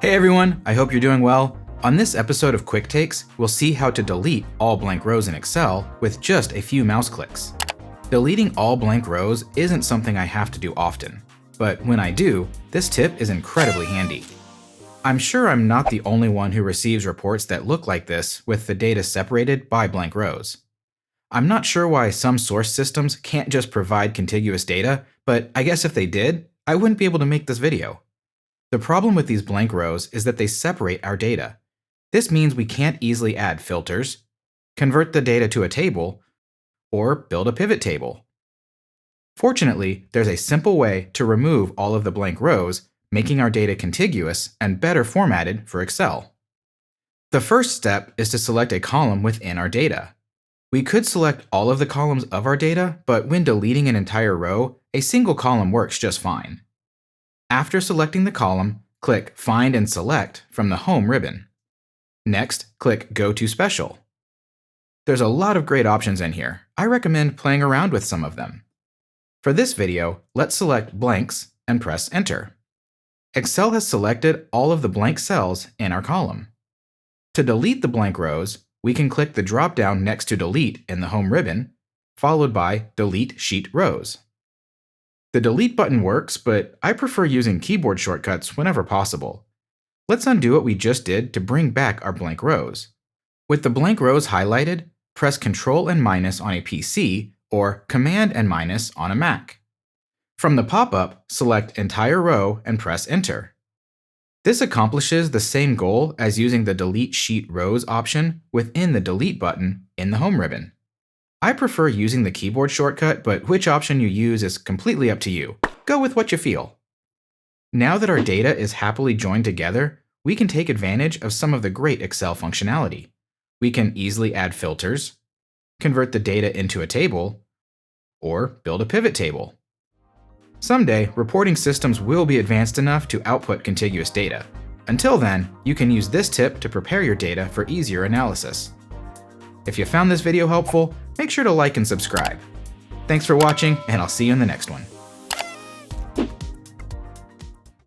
Hey everyone, I hope you're doing well. On this episode of Quick Takes, we'll see how to delete all blank rows in Excel with just a few mouse clicks. Deleting all blank rows isn't something I have to do often, but when I do, this tip is incredibly handy. I'm sure I'm not the only one who receives reports that look like this with the data separated by blank rows. I'm not sure why some source systems can't just provide contiguous data, but I guess if they did, I wouldn't be able to make this video. The problem with these blank rows is that they separate our data. This means we can't easily add filters, convert the data to a table, or build a pivot table. Fortunately, there's a simple way to remove all of the blank rows, making our data contiguous and better formatted for Excel. The first step is to select a column within our data. We could select all of the columns of our data, but when deleting an entire row, a single column works just fine. After selecting the column, click Find and Select from the Home ribbon. Next, click Go to Special. There's a lot of great options in here. I recommend playing around with some of them. For this video, let's select Blanks and press Enter. Excel has selected all of the blank cells in our column. To delete the blank rows, we can click the drop-down next to Delete in the Home ribbon, followed by Delete Sheet Rows. The Delete button works, but I prefer using keyboard shortcuts whenever possible. Let's undo what we just did to bring back our blank rows. With the blank rows highlighted, press Ctrl and minus on a PC or Command and minus on a Mac. From the pop-up, select Entire Row and press Enter. This accomplishes the same goal as using the Delete Sheet Rows option within the Delete button in the Home ribbon. I prefer using the keyboard shortcut, but which option you use is completely up to you. Go with what you feel. Now that our data is happily joined together, we can take advantage of some of the great Excel functionality. We can easily add filters, convert the data into a table, or build a pivot table. Someday, reporting systems will be advanced enough to output contiguous data. Until then, you can use this tip to prepare your data for easier analysis. If you found this video helpful, make sure to like and subscribe. Thanks for watching, and I'll see you in the next one.